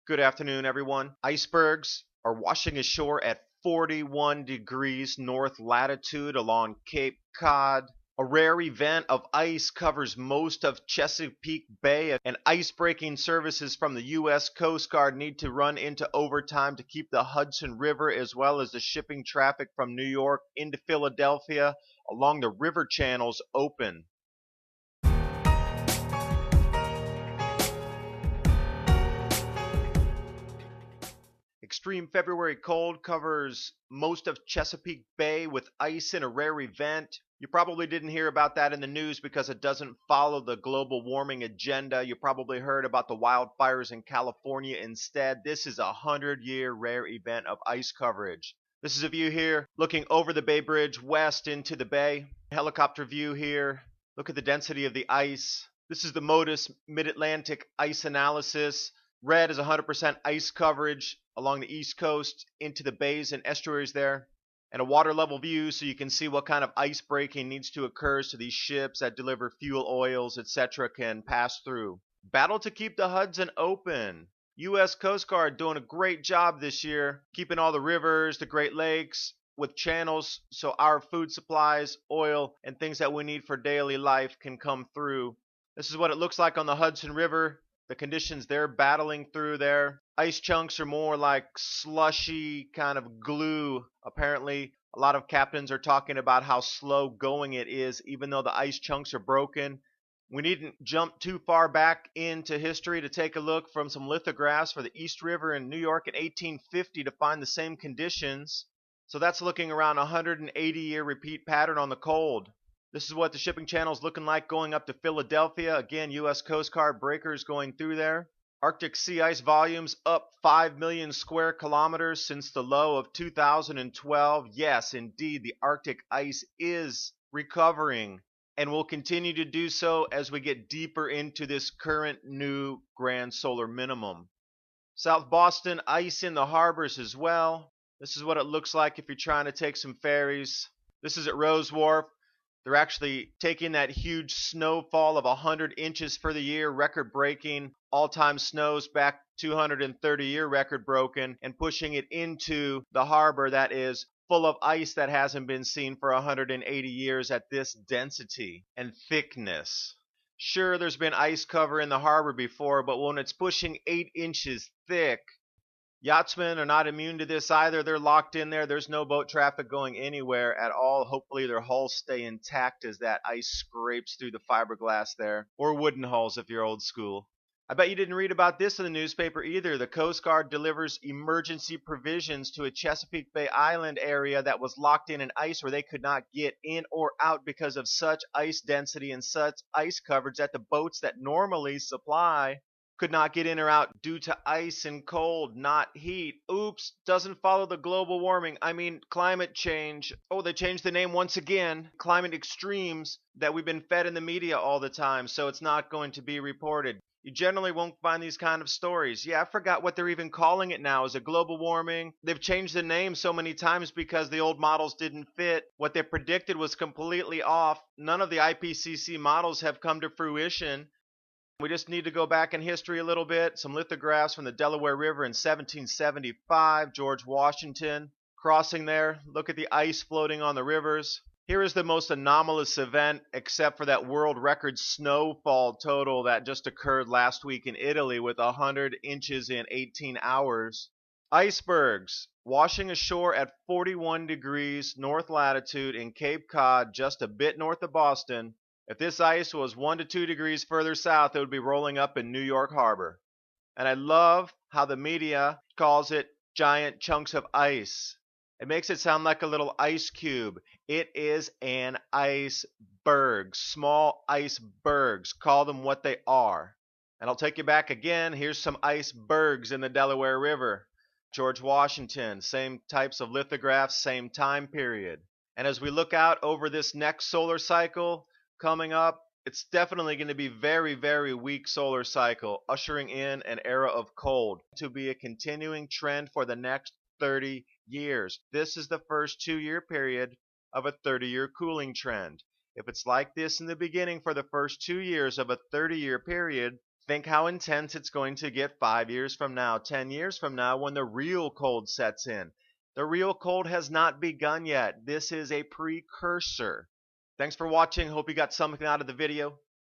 Good afternoon, everyone. Icebergs are washing ashore at 41 degrees north latitude along Cape Cod. A rare event of ice covers most of Chesapeake Bay, and ice-breaking services from the U.S. Coast Guard need to run into overtime to keep the Hudson River as well as the shipping traffic from New York into Philadelphia along the river channels open. Extreme February cold covers most of Chesapeake Bay with ice in a rare event. You probably didn't hear about that in the news because it doesn't follow the global warming agenda. You probably heard about the wildfires in California instead. This is a 100-year rare event of ice coverage. This is a view here looking over the Bay Bridge west into the bay. Helicopter view here. Look at the density of the ice. This is the MODIS Mid-Atlantic Ice Analysis. Red is 100% ice coverage along the east coast into the bays and estuaries there, and a water level view so you can see what kind of ice breaking needs to occur so these ships that deliver fuel oils, etc. can pass through. Battle to keep the Hudson open. U.S. Coast Guard doing a great job this year, keeping all the rivers, the Great Lakes with channels so our food supplies, oil, and things that we need for daily life can come through. This is what it looks like on the Hudson River. The conditions they're battling through there. Ice chunks are more like slushy kind of glue. Apparently, a lot of captains are talking about how slow going it is, even though the ice chunks are broken. We needn't jump too far back into history to take a look from some lithographs for the East River in New York in 1850 to find the same conditions. So that's looking around a 180-year repeat pattern on the cold. This is what the shipping channel is looking like going up to Philadelphia. Again, U.S. Coast Guard breakers going through there. Arctic sea ice volumes up 5 million square kilometers since the low of 2012. Yes, indeed, the Arctic ice is recovering and will continue to do so as we get deeper into this current new grand solar minimum. South Boston, ice in the harbors as well. This is what it looks like if you're trying to take some ferries. This is at Rose Wharf. They're actually taking that huge snowfall of 100 inches for the year, record-breaking, all-time snows back 230-year record broken, and pushing it into the harbor that is full of ice that hasn't been seen for 180 years at this density and thickness. Sure, there's been ice cover in the harbor before, but when it's pushing 8 inches thick, yachtsmen are not immune to this either. They're locked in there. There's no boat traffic going anywhere at all. Hopefully their hulls stay intact as that ice scrapes through the fiberglass there. Or wooden hulls if you're old school. I bet you didn't read about this in the newspaper either. The Coast Guard delivers emergency provisions to a Chesapeake Bay Island area that was locked in ice where they could not get in or out because of such ice density and such ice coverage that the boats that normally supply could not get in or out due to ice and cold, not heat. Oops, doesn't follow the global warming. I mean, climate change. Oh, they changed the name once again. Climate extremes that we've been fed in the media all the time, so it's not going to be reported. You generally won't find these kind of stories. Yeah, I forgot what they're even calling it now. Is it global warming? They've changed the name so many times because the old models didn't fit. What they predicted was completely off. None of the IPCC models have come to fruition. We just need to go back in history a little bit. Some lithographs from the Delaware River in 1775. George Washington crossing there. Look at the ice floating on the rivers. Here is the most anomalous event except for that world record snowfall total that just occurred last week in Italy with 100 inches in 18 hours. Icebergs washing ashore at 41 degrees north latitude in Cape Cod, just a bit north of Boston. If this ice was 1 to 2 degrees further south, it would be rolling up in New York Harbor. And I love how the media calls it giant chunks of ice. It makes it sound like a little ice cube. It is an iceberg. Small icebergs. Call them what they are. And I'll take you back again. Here's some icebergs in the Delaware River. George Washington. Same types of lithographs, same time period. And as we look out over this next solar cycle coming up, it's definitely going to be very, very weak solar cycle, ushering in an era of cold to be a continuing trend for the next 30 years. This is the first 2-year period of a 30-year cooling trend. If it's like this in the beginning for the first 2 years of a 30-year period, Think how intense it's going to get 5 years from now, 10 years from now, when the real cold sets in. The real cold has not begun yet. This is a precursor. Thanks for watching. Hope you got something out of the video.